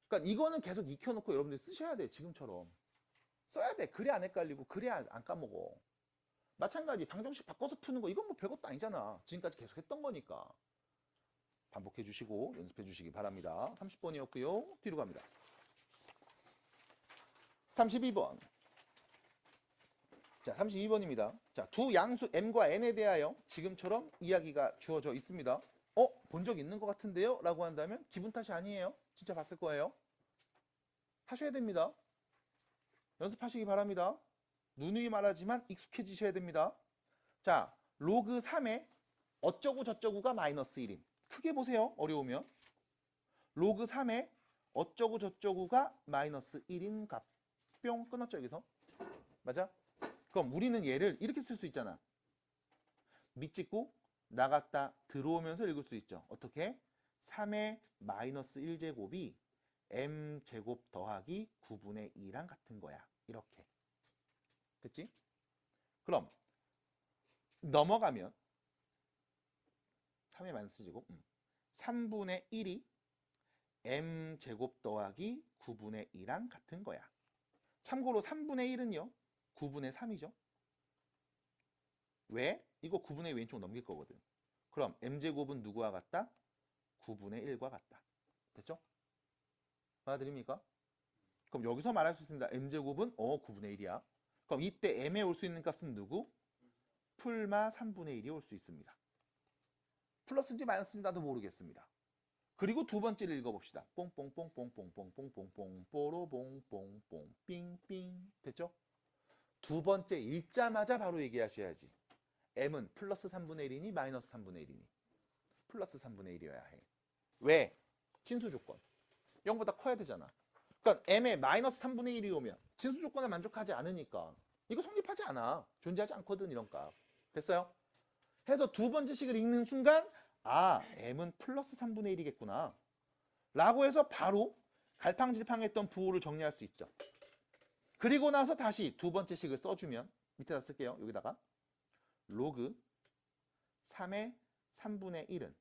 그러니까 이거는 계속 익혀놓고 여러분들이 쓰셔야 돼. 지금처럼. 써야 돼. 그래 안 헷갈리고 그래야 안 까먹어. 마찬가지 방정식 바꿔서 푸는 거 이건 뭐 별것도 아니잖아. 지금까지 계속 했던 거니까. 반복해 주시고 연습해 주시기 바랍니다. 30번이었고요. 뒤로 갑니다. 32번. 자, 32번입니다. 자, 두 양수 m과 n에 대하여 지금처럼 이야기가 주어져 있습니다. 본 적 있는 것 같은데요? 라고 한다면 기분 탓이 아니에요. 진짜 봤을 거예요. 하셔야 됩니다. 연습하시기 바랍니다. 누누이 말하지만 익숙해지셔야 됩니다. 자, 로그 3에 어쩌고 저쩌고가 마이너스 1임. 크게 보세요. 어려우면. 로그 3에 어쩌고 저쩌고가 마이너스 1인 값. 뿅 끊었죠 여기서. 맞아? 그럼 우리는 얘를 이렇게 쓸 수 있잖아. 밑 찍고 나갔다 들어오면서 읽을 수 있죠. 어떻게? 3의 마이너스 1제곱이 m제곱 더하기 9분의 2랑 같은 거야. 이렇게. 됐지? 그럼 넘어가면 3의 마이너스 제곱 3분의 1이 m제곱 더하기 9분의 2랑 같은 거야. 참고로 3분의 1은요. 9분의 3이죠. 왜? 이거 9분의 2 왼쪽 넘길 거거든. 그럼 m제곱은 누구와 같다? 9분의 1과 같다. 됐죠? 받아들입니까? 그럼 여기서 말할 수 있습니다. m제곱은 9분의 1이야. 그럼 이때 m에 올 수 있는 값은 누구? 풀마 3분의 1이 올 수 있습니다. 플러스인지 마이너스인지 나도 모르겠습니다. 그리고 두 번째를 읽어봅시다. 뽕뽕뽕뽕뽕뽕뽕뽕뽕 뽀로뽕뽕뽕 삥삥. 됐죠? 두 번째 읽자마자 바로 얘기하셔야지. m은 플러스 3분의 1이니 마이너스 3분의 1이니? 플러스 3분의 1이어야 해. 왜? 진수 조건. 0보다 커야 되잖아. 그러니까 m의 마이너스 3분의 1이 오면 진수 조건에 만족하지 않으니까 이거 성립하지 않아. 존재하지 않거든 이런 값. 됐어요? 해서 두 번째 식을 읽는 순간 아 m은 플러스 3분의 1이겠구나 라고 해서 바로 갈팡질팡했던 부호를 정리할 수 있죠. 그리고 나서 다시 두 번째 식을 써주면 밑에다 쓸게요. 여기다가 로그 3의 3분의 1은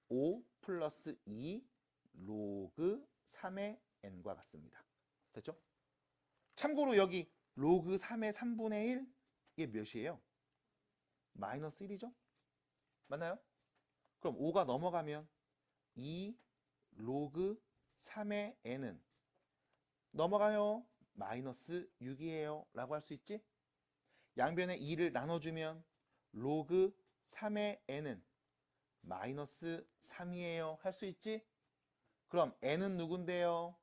5 플러스 2 로그 3의 n과 같습니다. 됐죠? 참고로 여기 로그 3의 3분의 1 이게 몇이에요? 마이너스 1이죠? 맞나요? 그럼 5가 넘어가면 2 로그 3의 n은 넘어가요. 마이너스 6이에요. 라고 할 수 있지? 양변에 2를 나눠주면 로그 3의 n은 마이너스 3이에요. 할 수 있지? 그럼 n은 누군데요?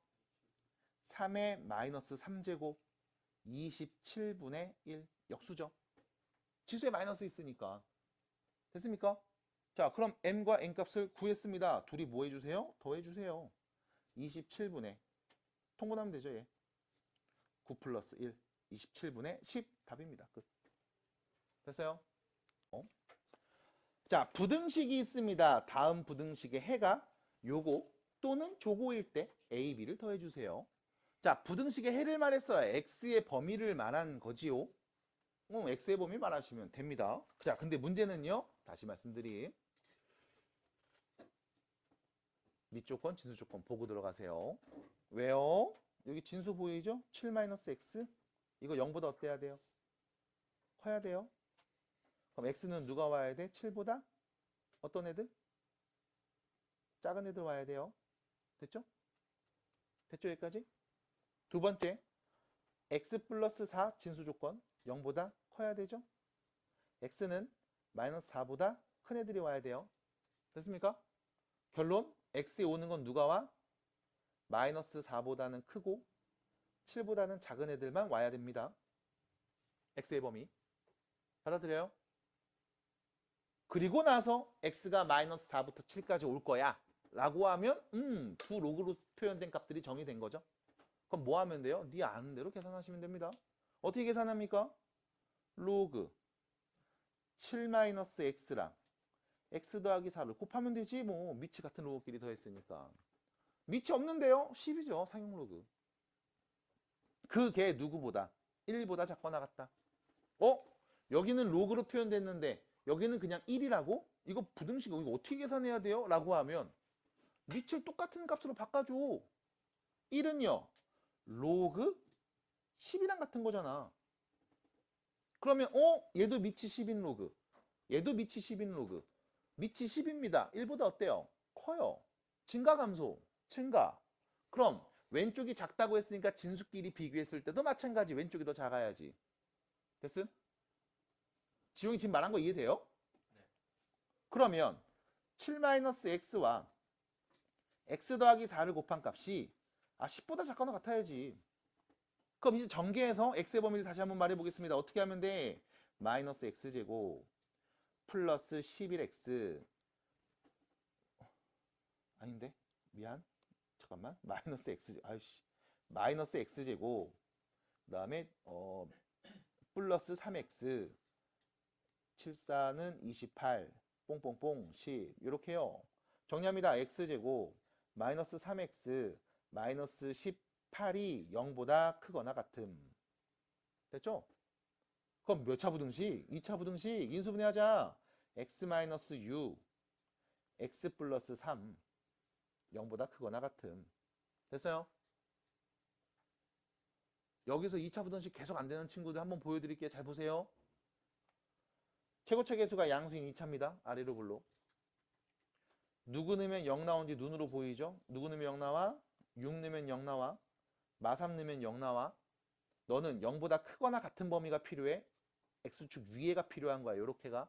3의 마이너스 3제곱 27분의 1 역수죠. 지수에 마이너스 있으니까. 됐습니까? 자, 그럼 m과 n 값을 구했습니다. 둘이 뭐 해주세요? 더해주세요. 27분의 통분하면 되죠. 얘. 9 플러스 1 27분의 10 답입니다. 끝. 됐어요? 자, 부등식이 있습니다. 다음 부등식의 해가 요거 또는 조고일 때 a, b를 더해주세요. 자, 부등식의 해를 말했어요. x의 범위를 말한 거지요. x의 범위 말하시면 됩니다. 자, 근데 문제는요. 다시 말씀드림. 밑조건, 진수조건 보고 들어가세요. 왜요? 여기 진수 보이죠? 7-x. 이거 0보다 어때야 돼요? 커야 돼요. 그럼 x는 누가 와야 돼? 7보다? 어떤 애들? 작은 애들 와야 돼요. 됐죠? 됐죠? 여기까지? 두 번째, x 플러스 4 진수조건 0보다 커야 되죠? x는 마이너스 4보다 큰 애들이 와야 돼요. 됐습니까? 결론, x에 오는 건 누가 와? 마이너스 4보다는 크고 7보다는 작은 애들만 와야 됩니다. x의 범위. 받아들여요? 그리고 나서 x가 마이너스 4부터 7까지 올 거야 라고 하면 두 로그로 표현된 값들이 정의된 거죠. 그럼 뭐 하면 돼요? 네 아는 대로 계산하시면 됩니다. 어떻게 계산합니까? 로그 7-x랑 x 더하기 4를 곱하면 되지 뭐. 미치 같은 로그끼리 더했으니까. 미치 없는데요? 10이죠. 상용 로그. 그게 누구보다? 1보다 작거나 같다. 여기는 로그로 표현됐는데 여기는 그냥 1이라고? 이거 부등식 이거 어떻게 계산해야 돼요? 라고 하면 밑을 똑같은 값으로 바꿔줘. 1은요. 로그 10이랑 같은 거잖아. 그러면 얘도 밑이 10인 로그. 얘도 밑이 10인 로그. 밑이 10입니다. 1보다 어때요? 커요. 증가 감소. 증가. 그럼 왼쪽이 작다고 했으니까 진수끼리 비교했을 때도 마찬가지. 왼쪽이 더 작아야지. 됐음? 지용이 지금 말한 거 이해돼요? 네. 그러면 7-x와 x 더하기 4를 곱한 값이 10보다 작거나 같아야지. 그럼 이제 전개해서 x의 범위를 다시 한번 말해보겠습니다. 어떻게 하면 돼? 마이너스 x제곱 플러스 11x 아닌데? 미안. 잠깐만. 마이너스 x 아이씨. 마이너스 x제곱 그 다음에 플러스 3x 74는 28 뽕뽕뽕 10 이렇게요. 정리합니다. x제곱 마이너스 3x 마이너스 18이 0보다 크거나 같음. 됐죠? 그럼 몇 차 부등식? 2차 부등식 인수분해하자. x 마이너스 6 x 플러스 3 0보다 크거나 같음. 됐어요? 여기서 2차 부등식 계속 안 되는 친구들 한번 보여드릴게요. 잘 보세요. 최고차 계수가 양수인 2차입니다. 아래로 불러. 누구 넣으면 0 나온지 눈으로 보이죠? 누구 넣으면 0 나와? 6 넣으면 0 나와. 마3 넣으면 0 나와. 너는 0보다 크거나 같은 범위가 필요해. x축 위에가 필요한 거야. 요렇게가.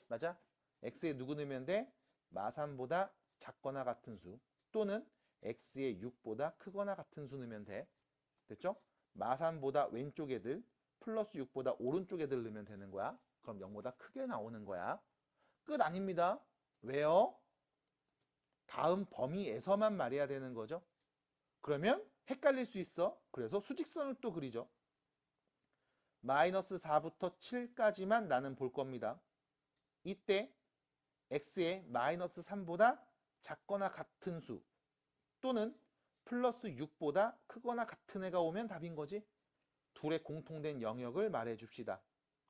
맞아? x에 누구 넣으면 돼? 마3보다 작거나 같은 수. 또는 x에 6보다 크거나 같은 수 넣으면 돼. 됐죠? 마3보다 왼쪽 애들 플러스 6보다 오른쪽 애들 넣으면 되는 거야. 그럼 0보다 크게 나오는 거야. 끝 아닙니다. 왜요? 다음 범위에서만 말해야 되는 거죠. 그러면 헷갈릴 수 있어. 그래서 수직선을 또 그리죠. 마이너스 4부터 7까지만 나는 볼 겁니다. 이때 x의 마이너스 3보다 작거나 같은 수 또는 플러스 6보다 크거나 같은 애가 오면 답인 거지. 둘의 공통된 영역을 말해 줍시다.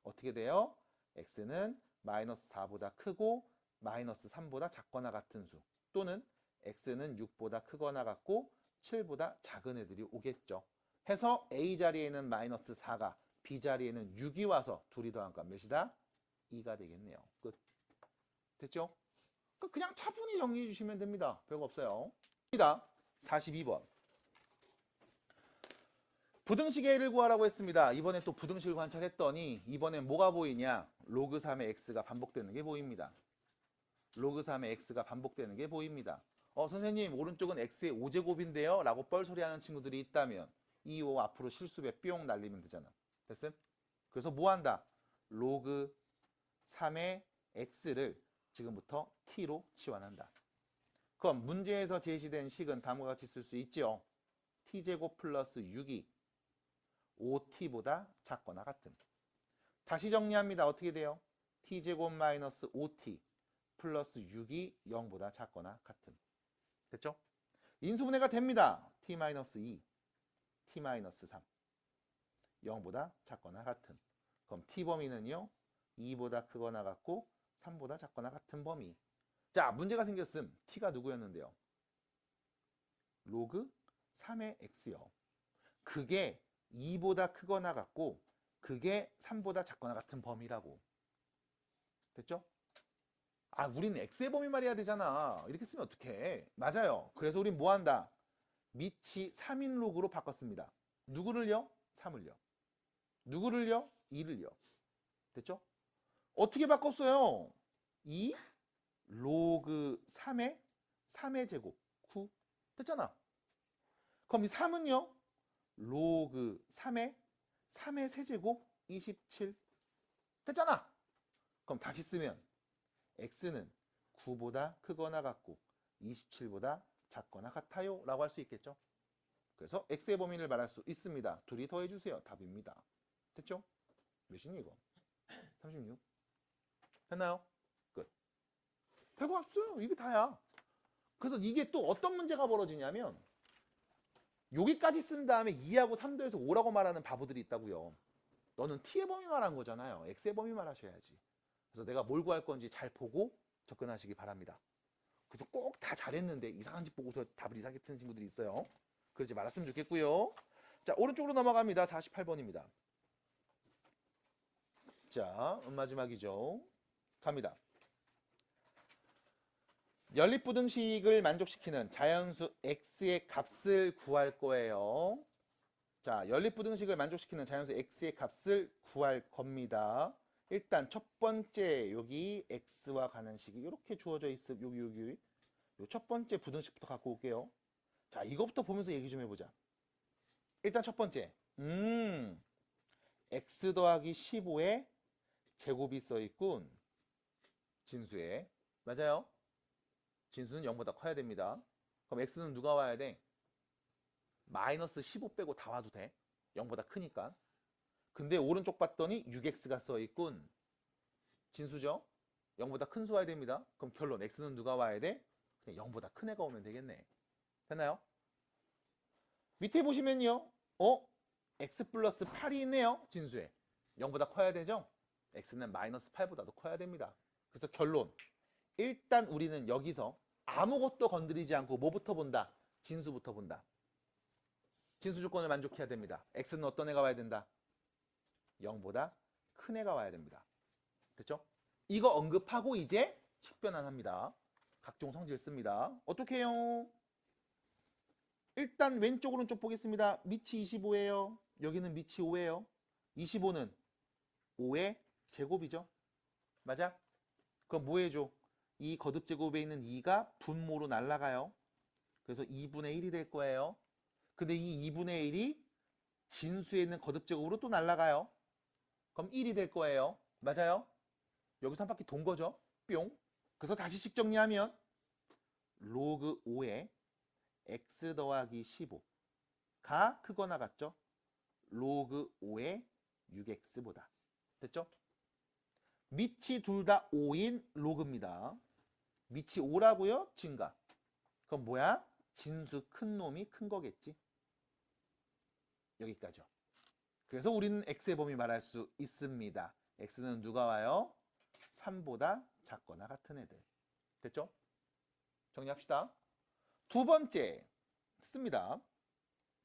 어떻게 돼요? x는 마이너스 4보다 크고 마이너스 3보다 작거나 같은 수 또는 x는 6보다 크거나 같고 7보다 작은 애들이 오겠죠. 해서 a 자리에는 마이너스 4가 b 자리에는 6이 와서 둘이 더한 값 몇이다? 2가 되겠네요. 끝. 됐죠? 그냥 차분히 정리해 주시면 됩니다. 별거 없어요. 42번. 부등식의 A를 구하라고 했습니다. 이번에 또 부등식을 관찰했더니 이번엔 뭐가 보이냐? 로그 3의 x가 반복되는 게 보입니다. 로그 3의 x가 반복되는 게 보입니다. 선생님 오른쪽은 x의 5제곱인데요? 라고 뻘소리하는 친구들이 있다면 이 5 앞으로 실수배 뿅 날리면 되잖아. 됐음? 그래서 뭐 한다? 로그 3의 x를 지금부터 t로 치환한다. 그럼 문제에서 제시된 식은 다음과 같이 쓸 수 있죠. t제곱 플러스 6이 5t보다 작거나 같은. 다시 정리합니다. 어떻게 돼요? t제곱 마이너스 5t 플러스 6이 0보다 작거나 같은. 됐죠? 인수분해가 됩니다. t 마이너스 2, t 마이너스 3 0보다 작거나 같은. 그럼 t 범위는요 2보다 크거나 같고 3보다 작거나 같은 범위. 자, 문제가 생겼음. t가 누구였는데요? 로그 3의 x요. 그게 2보다 크거나 같고 그게 3보다 작거나 같은 범위라고. 됐죠? 아, 우리는 x의 범위 말해야 되잖아. 이렇게 쓰면 어떡해. 맞아요. 그래서 우린 뭐 한다? 밑이 3인 로그로 바꿨습니다. 누구를요? 3을요. 누구를요? 2를요. 됐죠? 어떻게 바꿨어요? 2 로그 3의 제곱 9 됐잖아. 그럼 이 3은요? 로그 3의 세제곱 27 됐잖아. 그럼 다시 쓰면 x는 9보다 크거나 같고 27보다 작거나 같아요 라고 할 수 있겠죠. 그래서 x의 범위를 말할 수 있습니다. 둘이 더해주세요. 답입니다. 됐죠? 몇이니 이거? 36 됐나요? 끝. 별거 없어요. 이게 다야. 그래서 이게 또 어떤 문제가 벌어지냐면 여기까지 쓴 다음에 2하고 3 더해서 5라고 말하는 바보들이 있다고요. 너는 t의 범위 말한 거잖아요. x의 범위 말하셔야지. 그래서 내가 뭘 구할 건지 잘 보고 접근하시기 바랍니다. 그래서 꼭 다 잘했는데 이상한 집 보고서 답을 이상하게 트는 친구들이 있어요. 그러지 말았으면 좋겠고요. 자, 오른쪽으로 넘어갑니다. 48번입니다. 자, 마지막이죠. 갑니다. 연립부등식을 만족시키는 자연수 x의 값을 구할 거예요. 자, 연립부등식을 만족시키는 자연수 x의 값을 구할 겁니다. 일단 첫 번째 여기 x와 가는 식이 이렇게 주어져 있음. 여기 요 첫 번째 부등식부터 갖고 올게요. 자, 이거부터 보면서 얘기 좀 해보자. 일단 첫 번째 x 더하기 15에 제곱이 써있군. 진수에. 맞아요? 진수는 0보다 커야 됩니다. 그럼 x는 누가 와야 돼? 마이너스 15 빼고 다 와도 돼. 0보다 크니까. 근데 오른쪽 봤더니 6x가 써있군. 진수죠? 0보다 큰 수 와야 됩니다. 그럼 결론 x는 누가 와야 돼? 그냥 0보다 큰 애가 오면 되겠네. 됐나요? 밑에 보시면요. x 플러스 8이 있네요. 진수에. 0보다 커야 되죠? x는 마이너스 8보다도 커야 됩니다. 그래서 결론. 일단 우리는 여기서 아무것도 건드리지 않고 뭐부터 본다? 진수부터 본다. 진수 조건을 만족해야 됩니다. x는 어떤 애가 와야 된다? 0보다 큰 애가 와야 됩니다. 됐죠? 이거 언급하고 이제 식변환합니다. 각종 성질 씁니다. 어떻게 해요? 일단 왼쪽 오른쪽 보겠습니다. 밑이 25예요. 여기는 밑이 5예요. 25는 5의 제곱이죠. 맞아? 그럼 뭐 해줘? 이 거듭 제곱에 있는 2가 분모로 날아가요. 그래서 2분의 1이 될 거예요. 근데 이 2분의 1이 진수에 있는 거듭 제곱으로 또 날아가요. 그럼 1이 될 거예요. 맞아요? 여기서 한 바퀴 돈 거죠. 뿅. 그래서 다시 식 정리하면 로그 5에 x 더하기 15가 크거나 같죠? 로그 5의 6x보다. 됐죠? 밑이 둘 다 5인 로그입니다. 밑이 5라고요? 증가. 그럼 뭐야? 진수 큰 놈이 큰 거겠지. 여기까지요. 그래서 우리는 x의 범위 말할 수 있습니다. x는 누가 와요? 3보다 작거나 같은 애들. 됐죠? 정리합시다. 두 번째 씁니다.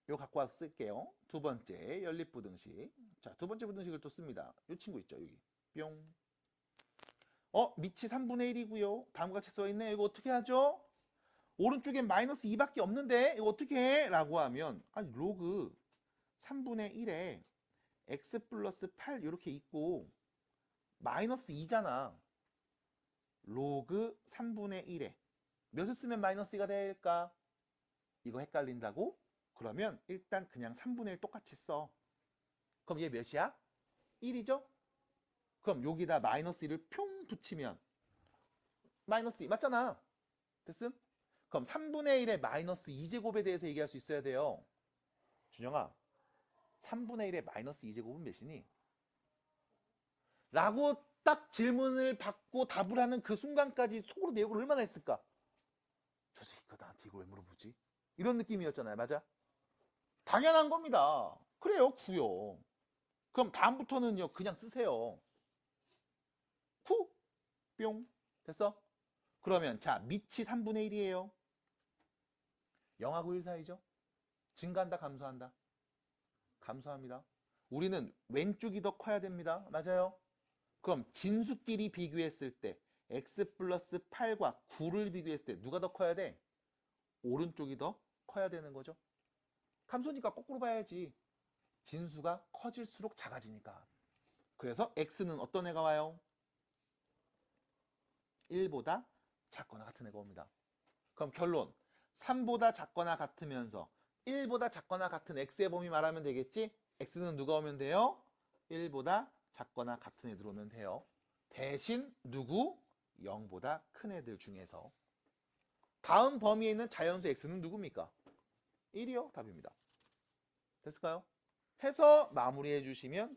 이거 갖고 와서 쓸게요. 두 번째 연립부등식. 자, 두 번째 부등식을 또 씁니다. 이 친구 있죠, 여기. 뿅. 밑이 3분의 1이고요. 다음과 같이 써있네. 이거 어떻게 하죠? 오른쪽엔 마이너스 2밖에 없는데 이거 어떻게 해? 라고 하면 아니 로그 3분의 1에 x 플러스 8 이렇게 있고 마이너스 2잖아. 로그 3분의 1에 몇을 쓰면 마이너스 2가 될까? 이거 헷갈린다고? 그러면 일단 그냥 3분의 1 똑같이 써. 그럼 얘 몇이야? 1이죠? 그럼 여기다 마이너스 1을 평 붙이면 마이너스 2 맞잖아. 됐음? 그럼 3분의 1의 마이너스 2제곱에 대해서 얘기할 수 있어야 돼요. 준영아, 3분의 1의 마이너스 2제곱은 몇이니? 라고 딱 질문을 받고 답을 하는 그 순간까지 속으로 내 욕을 얼마나 했을까? 저 새끼가 나한테 이걸 왜 물어보지? 이런 느낌이었잖아요. 맞아? 당연한 겁니다. 그래요, 구요. 그럼 다음부터는요, 그냥 쓰세요. 구, 뿅. 됐어? 그러면 자, 밑이 3분의 1이에요. 0하고 1 사이죠? 증가한다, 감소한다? 감소합니다. 우리는 왼쪽이 더 커야 됩니다. 맞아요? 그럼 진수끼리 비교했을 때 x 플러스 8과 9를 비교했을 때 누가 더 커야 돼? 오른쪽이 더 커야 되는 거죠. 감소니까 거꾸로 봐야지. 진수가 커질수록 작아지니까. 그래서 x는 어떤 애가 와요? 1보다 작거나 같은 애가 옵니다. 그럼 결론 3보다 작거나 같으면서 1보다 작거나 같은 x의 범위 말하면 되겠지? x는 누가 오면 돼요? 1보다 작거나 같은 애들 오면 돼요. 대신 누구? 0보다 큰 애들 중에서 다음 범위에 있는 자연수 x는 누굽니까? 1이요? 답입니다. 됐을까요? 해서 마무리해 주시면